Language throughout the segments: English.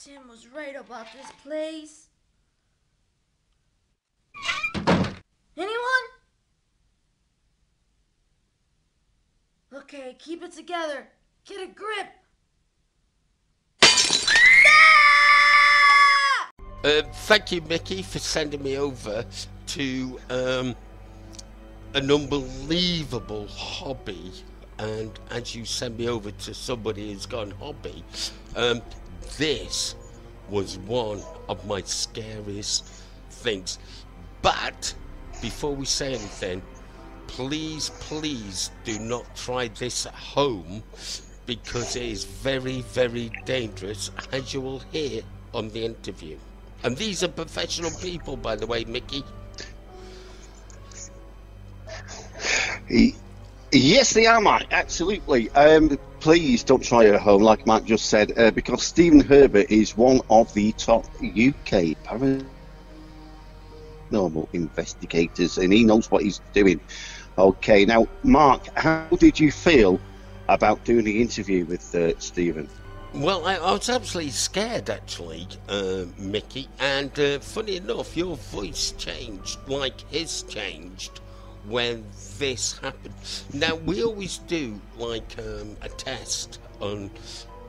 Tim was right about this place. Anyone? Okay, keep it together. Get a grip. Thank you, Mickey, for sending me over to an unbelievable hobby. And as you send me over to somebody who's got a hobby, this was one of my scariest things. But before we say anything, please do not try this at home, because it is very, very dangerous, as you will hear on the interview. And these are professional people, by the way, Mickey. Yes, they are, Mike. Absolutely. Please don't try it at home, like Mike just said, because Stephen Herbert is one of the top UK paranormal investigators, and he knows what he's doing. Okay, now, Mark, how did you feel about doing the interview with Stephen? Well, I was absolutely scared, actually, Mickey, and funny enough, your voice changed like his changed when this happened. Now, we always do, like, a test on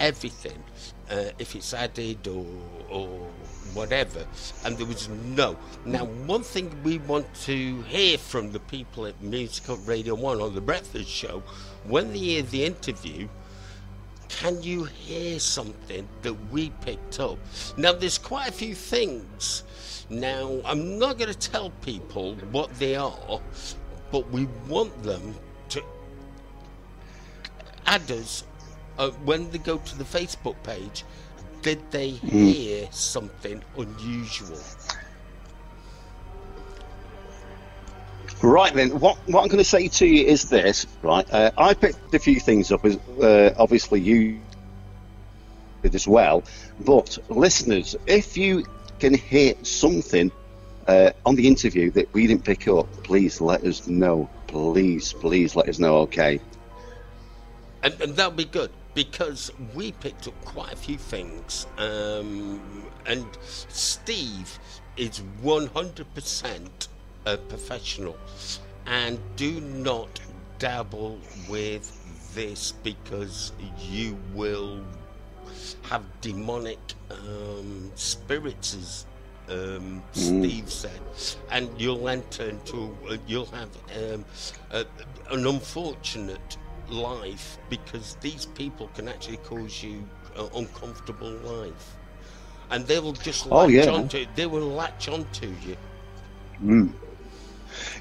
everything, if it's added or whatever, and there was no. Now, one thing we want to hear from the people at Musical Radio 1 on The Breakfast Show, when they hear the interview, can you hear something that we picked up? Now, there's quite a few things. Now, I'm not going to tell people what they are, but we want them to add us when they go to the Facebook page. Did they hear something unusual? Right then, what I'm going to say to you is this, right? I picked a few things up, as obviously you did as well. But listeners, if you can hear something on the interview that we didn't pick up, please let us know. Please let us know, okay? And that'll be good, because we picked up quite a few things. And Steve is 100% a professional, and do not dabble with this, because you will have demonic spirits, as Steve said, and you'll enter into you'll have an unfortunate life, because these people can actually cause you uncomfortable life, and they will just they will latch onto you.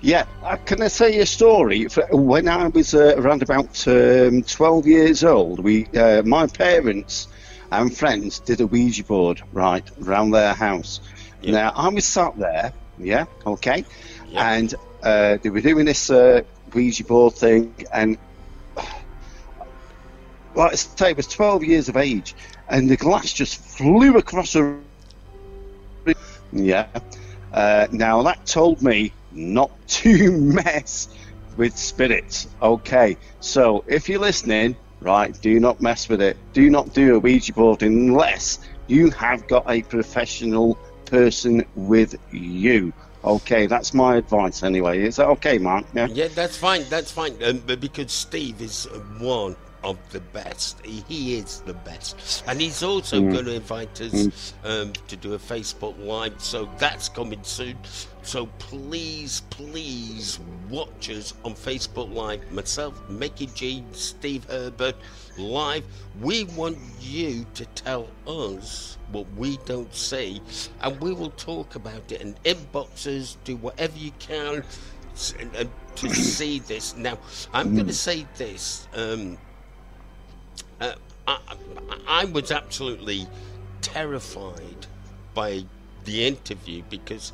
Yeah, can I say a story? When I was around about 12 years old, my parents and friends did a Ouija board, right, around their house. Yeah. Now, I was sat there, and they were doing this Ouija board thing, and like I say, I was 12 years of age, and the glass just flew across a room. Yeah. Now, that told me not to mess with spirits. Okay, so if you're listening, right, do not mess with it. Do not do a Ouija board unless you have got a professional person with you. Okay, that's my advice anyway. Is that okay, Mark? Yeah, that's fine. Because Steve is one of the best. He is the best, and he's also going to invite us to do a Facebook Live, so that's coming soon. So please watch us on Facebook Live. Myself, Mickey G, Steve Herbert live. We want you to tell us what we don't see, and we will talk about it and inbox us, do whatever you can to see this. Now, I'm going to say this. I was absolutely terrified by the interview, because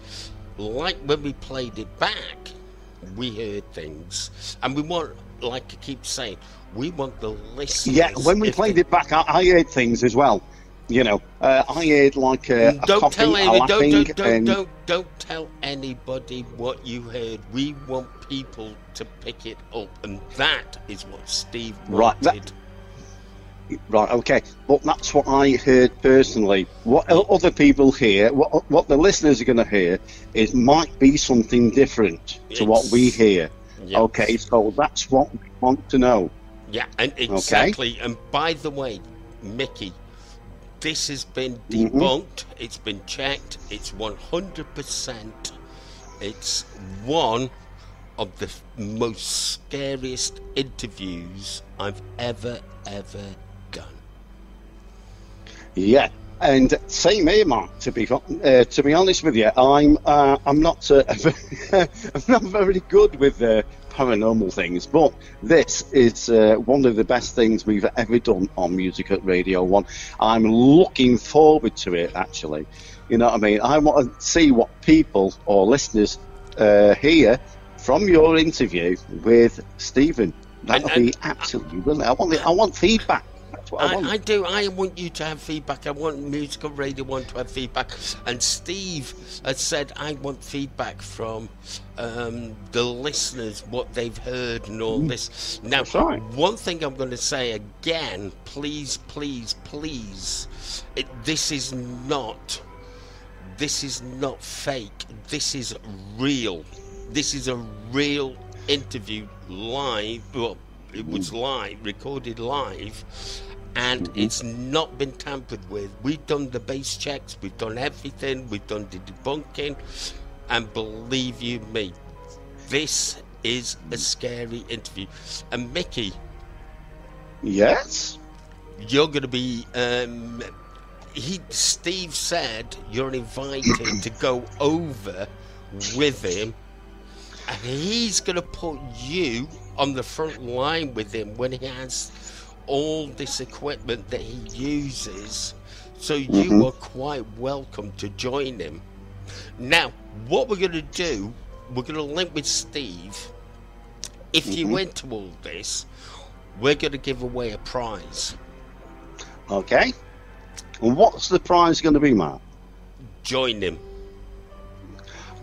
like when we played it back, we heard things, and we want, like I keep saying, we want the listeners. Yeah, when we played it back, I heard things as well. You know, I heard like a don't coughing, don't tell anybody what you heard. We want people to pick it up, and that is what Steve wanted. Right, okay, but that's what I heard personally. What other people hear, what the listeners are going to hear, is might be something different to what we hear. Yeah. Okay, so that's what we want to know. Yeah, and exactly. Okay. And by the way, Mickey, this has been debunked. It's been checked. It's 100%. It's one of the most scariest interviews I've ever done. Yeah, and same here, Mark. To be honest with you, I'm not I'm not very good with paranormal things, but this is one of the best things we've ever done on Music at Radio 1. I'm looking forward to it, actually. You know what I mean? I want to see what people or listeners hear from your interview with Stephen. That'll be absolutely brilliant. I want feedback. That's what I want. I do. I want you to have feedback. I want Musical Radio 1 to have feedback. And Steve has said, I want feedback from the listeners, what they've heard and all this. Now, one thing I'm going to say again, please, this is not fake. This is real. This is a real interview live. Well, it was live, recorded live, and it's not been tampered with. We've done the base checks, we've done everything, we've done the debunking, and believe you me, this is a scary interview. And Mickey, yes, you're going to be. Steve said you're invited to go over with him. And he's going to put you on the front line with him when he has all this equipment that he uses. So you are quite welcome to join him. Now, what we're going to do, we're going to link with Steve. If you into all this, we're going to give away a prize. Okay. And what's the prize going to be, Mark? Join him.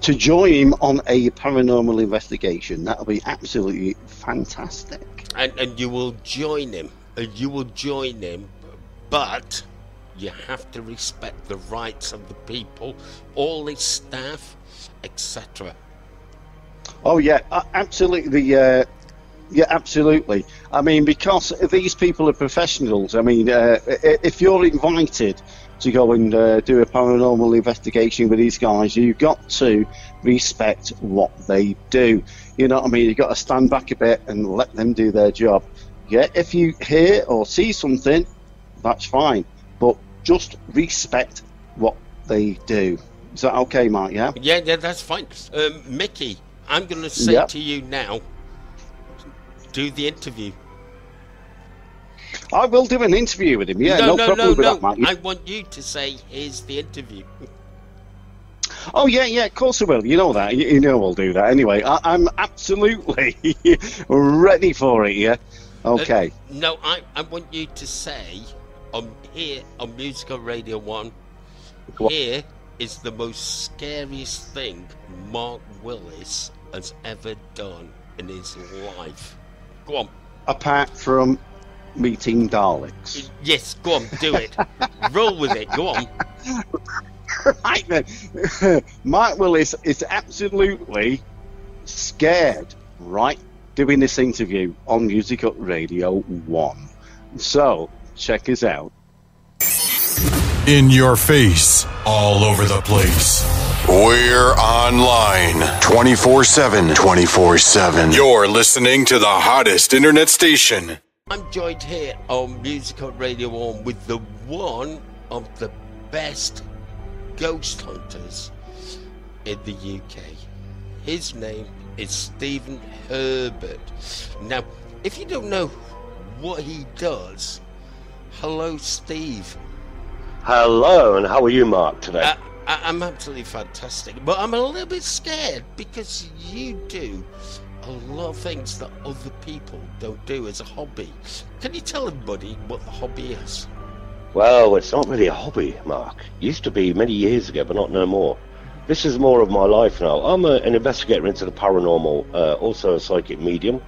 To join him on a paranormal investigation. That'll be absolutely fantastic. And you will join him. But you have to respect the rights of the people, all his staff, etc. Oh, yeah, absolutely. Yeah, absolutely. I mean, because these people are professionals. I mean, if you're invited to go and do a paranormal investigation with these guys, you've got to respect what they do. You know what I mean? You've got to stand back a bit and let them do their job. Yeah, if you hear or see something, that's fine, but just respect what they do. Is that okay, Mark? Yeah, that's fine. Mickey, I'm going to say to you now, do the interview. I will do an interview with him. Yeah, no problem with that, Mark. I want you to say, here's the interview. Oh, yeah, of course I will. You know that. You know I'll do that. Anyway, I'm absolutely ready for it, yeah? Okay. No, I want you to say, here on Musical Radio 1, here is the most scariest thing Mark Willis has ever done in his life. Go on. Apart from meeting Daleks. Yes, go on, do it. Roll with it, go on. Right then. Mark Willis is absolutely scared, right, doing this interview on Music Up Radio 1. So, check us out. In your face, all over the place. We're online 24/7. 24/7. You're listening to the hottest internet station. I'm joined here on Musical Radio 1 with the one of the best ghost hunters in the UK. His name is Stephen Herbert. Now, if you don't know what he does, hello, Steve. Hello, and how are you, Mark, today? I'm absolutely fantastic, but I'm a little bit scared because you do a lot of things that other people don't do as a hobby. Can you tell everybody what the hobby is? Well, it's not really a hobby, Mark. It used to be many years ago, but not no more. This is more of my life now. I'm an investigator into the paranormal, also a psychic medium.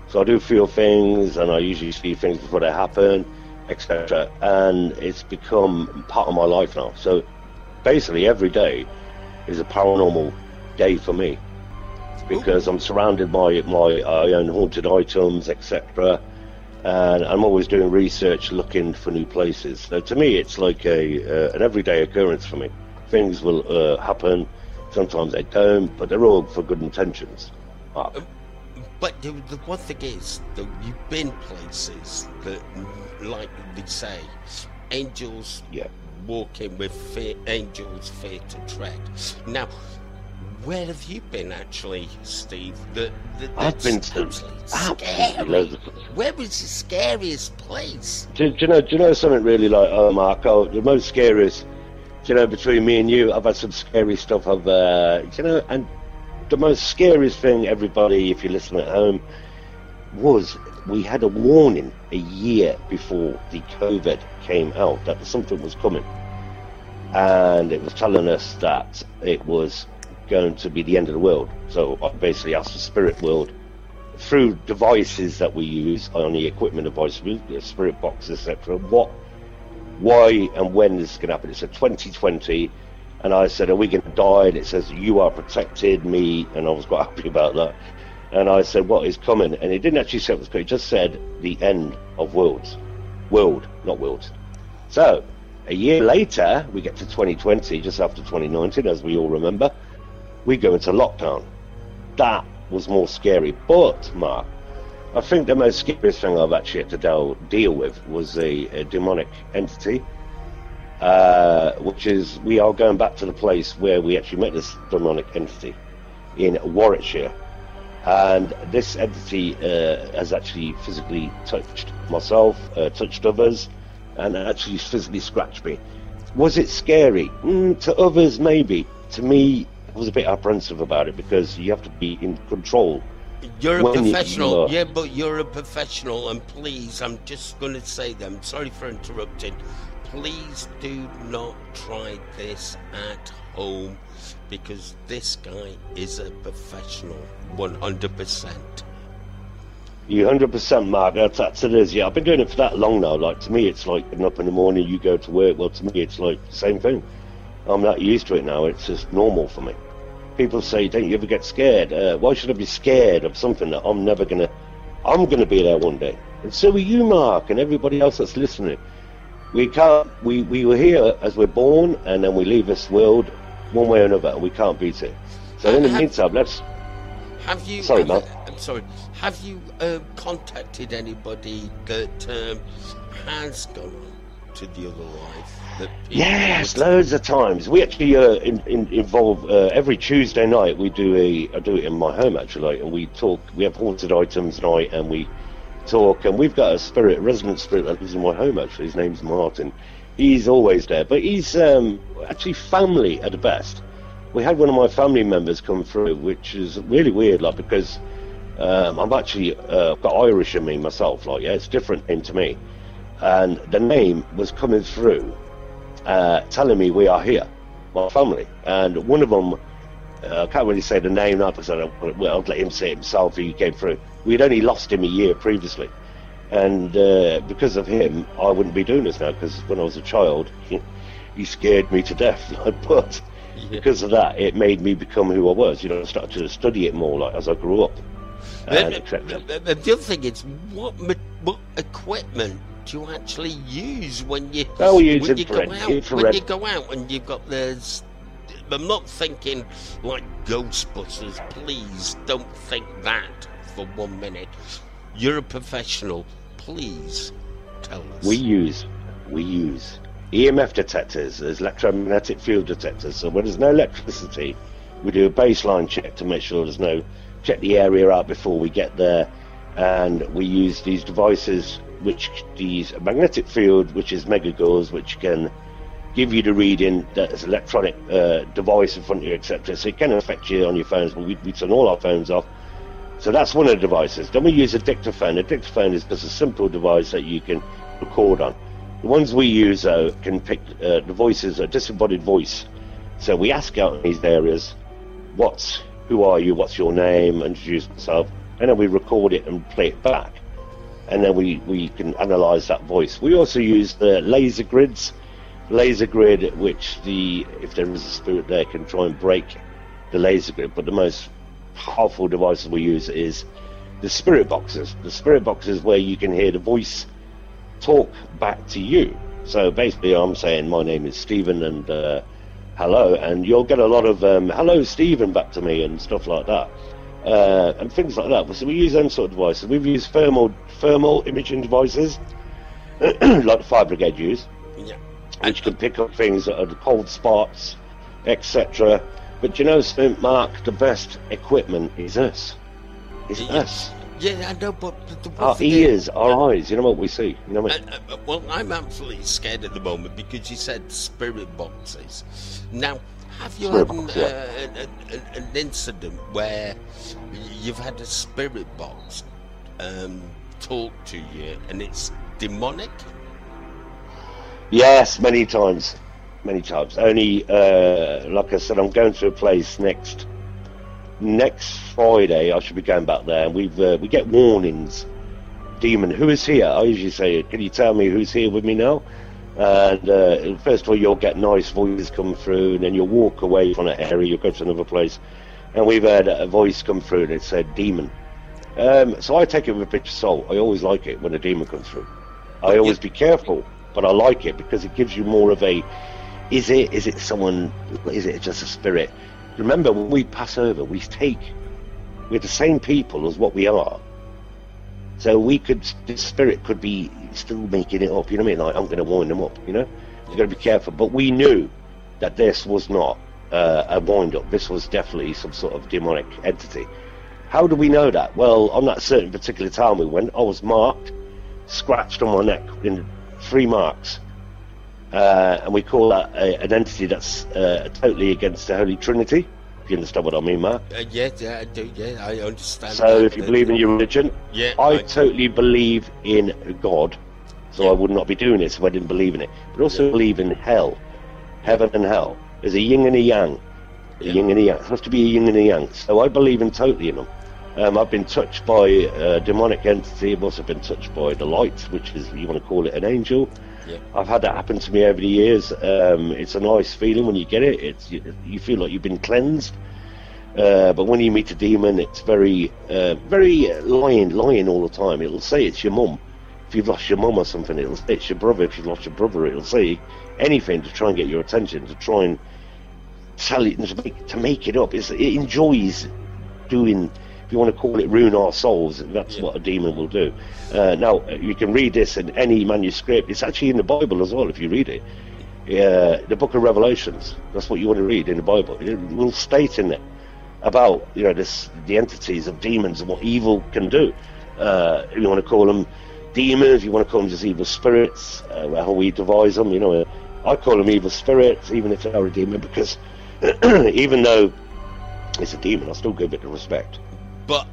So I do feel things, and I usually see things before they happen. etc. And it's become part of my life now. So basically every day is a paranormal day for me, because I'm surrounded by my own haunted items, etc. And I'm always doing research, looking for new places. So to me, it's like an everyday occurrence for me. Things will happen, sometimes they don't, but they're all for good intentions. But the one thing is that you've been places that, like they say, angels walking with fear, angels fear to tread. Now, where have you been actually, Steve? I've been to scary. Where was the scariest place? Do you know something really, like, Mark? The most scariest, between me and you, I've had some scary stuff. And the most scariest thing, everybody, if you listen at home, was we had a warning a year before the COVID came out that something was coming, and it was telling us that it was going to be the end of the world. So I basically asked the spirit world through devices that we use on the equipment devices, the spirit box, etc. Why and when this is going to happen? It's a 2020, and I said, are we going to die? And it says, you are protected, me, and I was quite happy about that. And I said, what is coming? And it didn't actually say it was coming, it just said the end of worlds. World, not worlds. So a year later, we get to 2020, just after 2019, as we all remember, we go into lockdown. That was more scary. But, Mark, I think the most scariest thing I've actually had to deal with was a demonic entity, which is, we are going back to the place where we actually met this demonic entity in Warwickshire. And this entity has actually physically touched myself, touched others, and actually physically scratched me. Was it scary? To others, maybe. To me, I was a bit apprehensive about it, because you have to be in control. You're a professional, yeah, but you're a professional, and please, I'm just going to say them. Sorry for interrupting. Please do not try this at home, because this guy is a professional, 100%. You 100%, Mark. That's it is. Yeah, I've been doing it for that long now. Like, to me, it's like getting up in the morning, you go to work. Well, to me, it's like the same thing. I'm not used to it now. It's just normal for me. People say, don't you ever get scared? Why should I be scared of something that I'm gonna be there one day? And so are you, Mark, and everybody else that's listening. We were here as we're born, and then we leave this world one way or another, and we can't beat it. So in the meantime, have you contacted anybody that has gone on to the other life? Yes, loads of times. We actually involve every Tuesday night. I do it in my home actually, and we talk. We have haunted items night, and we talk. And we've got a resident spirit that lives in my home actually. His name's Martin. He's always there, but he's actually family at the best. We had one of my family members come through, which is really weird, like, because I'm actually got Irish in me myself. Like, yeah, it's a different name to me, and the name was coming through. Telling me we are here, my family, and one of them, I can't really say the name now because I'll let him say it himself. He came through. We'd only lost him a year previously, and because of him, I wouldn't be doing this now, because when I was a child, he scared me to death. But because of that, it made me become who I was. I started to study it more, like, as I grew up. The other thing is, what equipment do you actually use when you go out and you've got this? I'm not thinking like Ghostbusters. Please don't think that for 1 minute. You're a professional. Please tell us. We use EMF detectors as electromagnetic field detectors. So when there's no electricity, we do a baseline check to make sure check the area out before we get there, and we use these devices, these magnetic field, which is megagauss, which can give you the reading that is electronic device in front of you, etc. So it can affect you on your phones, but we turn all our phones off. So that's one of the devices. Then we use a dictaphone. A dictaphone is just a simple device that you can record on. The ones we use, though, can pick the voices, a disembodied voice. So we ask out in these areas, who are you, what's your name, introduce myself, and then we record it and play it back. and then we can analyze that voice. We also use the laser grids. Laser grid, which if there is a spirit there, can try and break the laser grid. But the most powerful devices we use is the spirit boxes. The spirit boxes where you can hear the voice talk back to you. So basically, I'm saying my name is Stephen and hello, and you'll get a lot of hello Stephen back to me and stuff like that, and things like that. So we use them sort of devices. We've used thermal imaging devices, like the fire brigade use. Yeah. Which can pick up things that are the cold spots, etc. But you know, Mark, the best equipment is us. It's us. Yeah, I know, but our ears, our eyes, you know what we see. You know what I mean? Well, I'm absolutely scared at the moment because you said spirit boxes. Now, have you had an incident where you've had a spirit box talk to you and it's demonic? Yes, many times. Only, like I said, I'm going to a place next Friday. I should be going back there, and we get warnings. Demon, who is here? I usually say, can you tell me who's here with me now? And first of all, you'll get nice voices come through, and then you'll walk away from that area, you'll go to another place, and we've had a voice come through, and it said demon. So I take it with a pinch of salt. I always like it when a demon comes through. I always be careful, but I like it because it gives you more of a, is it someone, is it just a spirit? Remember, when we pass over, we're the same people as what we are. So this spirit could be still making it up, you know what I mean? Like, I'm going to wind them up, you know? You've got to be careful. But we knew that this was not a wind-up. This was definitely some sort of demonic entity. How do we know that? Well, on that certain particular time we went, I was marked, scratched on my neck in 3 marks. And we call that an entity that's totally against the Holy Trinity. If you understand what I mean, Mark? Yeah, I do. Yeah, I understand. So, if you believe in your religion, I totally believe in God. So I would not be doing this if I didn't believe in it. But also believe in hell, heaven and hell. There's a yin and a yang. A yin and a yang. It has to be a yin and a yang. So I believe totally in them. I've been touched by a demonic entity. I've also been touched by the light, which is, you want to call it an angel. Yeah. I've had that happen to me over the years. It's a nice feeling when you get it. You feel like you've been cleansed. But when you meet a demon, it's very lying all the time. It'll say it's your mum. If you've lost your mum or something, it'll say it's your brother. If you've lost your brother, it'll say anything to try and get your attention, to try and tell it, to make it up. It enjoys doing, if you want to call it ruin our souls, that's what a demon will do. Now, you can read this in any manuscript. It's actually in the Bible as well, if you read it. The book of Revelations, that's what you want to read in the Bible. It will state in it about, the entities of demons and what evil can do. If you want to call them demons, you want to call them just evil spirits, how we devise them, I call them evil spirits, even if they are a demon, because even though it's a demon, I still give it the respect. But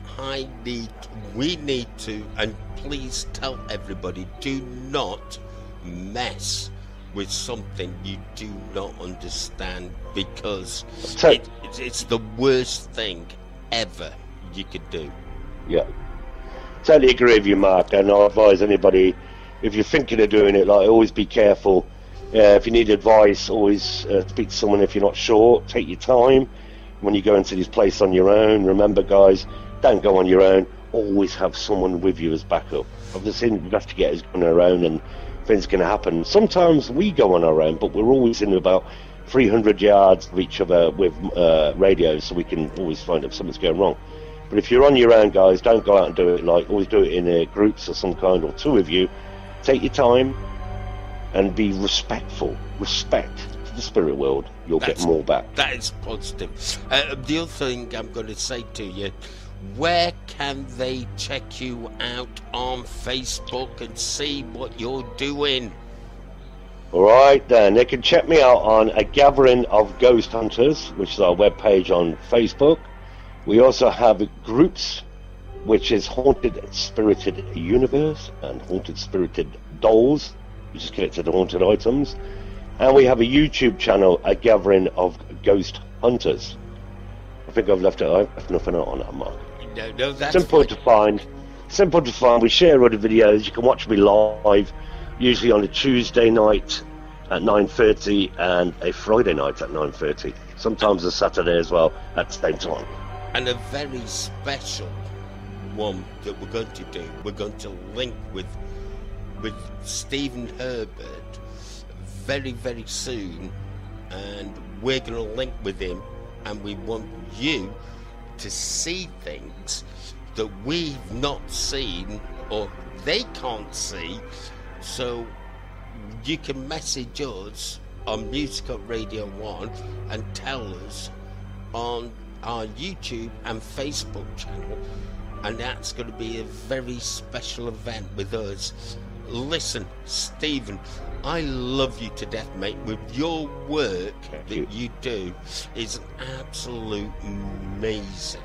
we need to, and please tell everybody, do not mess with something you do not understand, because it's the worst thing ever you could do. Yeah, totally agree with you, Mark, and I advise anybody, if you're thinking of doing it, always be careful. If you need advice, always speak to someone if you're not sure. Take your time when you go into this place on your own. Remember, guys, don't go on your own. Always have someone with you as backup. I've just seen investigators on their own and things can happen. Sometimes we go on our own, but we're always in about 300 yards of each other with radios, so we can always find if something's going wrong. But if you're on your own, guys, don't go out and do it. Always do it in groups of some kind, or 2 of you. Take your time and be respectful. Respect to the spirit world. You'll get more back. That is positive. The other thing I'm going to say to you, where can they check you out on Facebook and see what you're doing? All right, then. They can check me out on A Gathering of Ghost Hunters, which is our webpage on Facebook. We also have groups, which is Haunted Spirited Universe and Haunted Spirited Dolls, which is connected to haunted items. And we have a YouTube channel, A Gathering of Ghost Hunters. I think I've left nothing out on that, Mark. No, that's simple to find. simple to find. We share other videos. You can watch me live, usually on a Tuesday night at 9:30 and a Friday night at 9:30. Sometimes a Saturday as well at the same time. And a very special one that we're going to do. We're going to link with Stephen Herbert very, very soon, and we're going to link with him, and we want you to see things that we've not seen or they can't see. So you can message us on Music Up Radio 1 and tell us on our YouTube and Facebook channel, and that's going to be a very special event with us. Listen, Stephen, I love you to death, mate. With your work that you do is absolute amazing.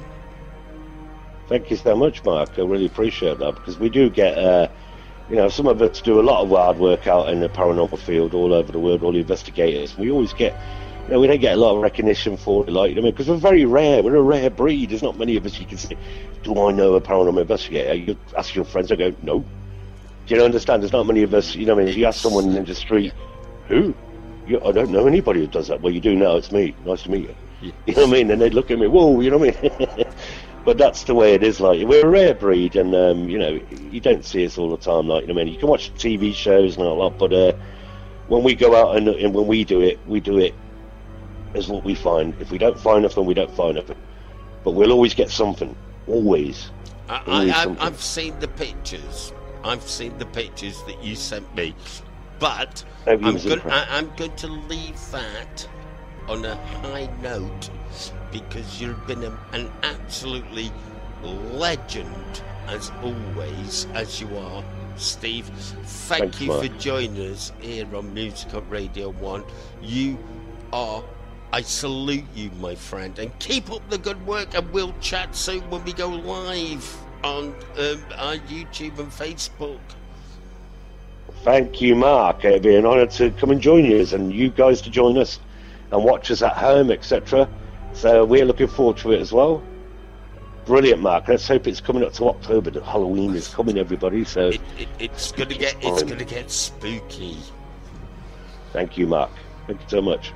Thank you so much, Mark. I really appreciate that, because we do get, some of us do a lot of hard work out in the paranormal field all over the world, all the investigators. We always get, we don't get a lot of recognition for it, because we're very rare. We're a rare breed. There's not many of us you can say, do I know a paranormal investigator? You ask your friends, they go, no. Do you understand? There's not many of us, if you ask someone in the street, who? I don't know anybody who does that. Well, you do now, it's me. Nice to meet you. Yeah. You know what I mean? And they'd look at me, whoa, you know what I mean? But that's the way it is. We're a rare breed, and you don't see us all the time. You can watch TV shows and all that, but when we go out and when we do it as what we find. If we don't find nothing, we don't find nothing. But we'll always get something. Always. I've seen the pictures. I've seen the pictures that you sent me, but I'm going to leave that on a high note, because you've been an absolutely legend, as always, as you are, Steve. Thank you for joining us here on Music Up Radio 1. I salute you, my friend, and keep up the good work, and we'll chat soon when we go live on our YouTube and Facebook. Thank you, Mark. It'd be an honour to come and join you, and you guys to join us and watch us at home, etc. So we're looking forward to it as well. Brilliant, Mark. Let's hope it's coming up to October. That Halloween is coming, everybody. So it's going to get spooky. Thank you, Mark. Thank you so much.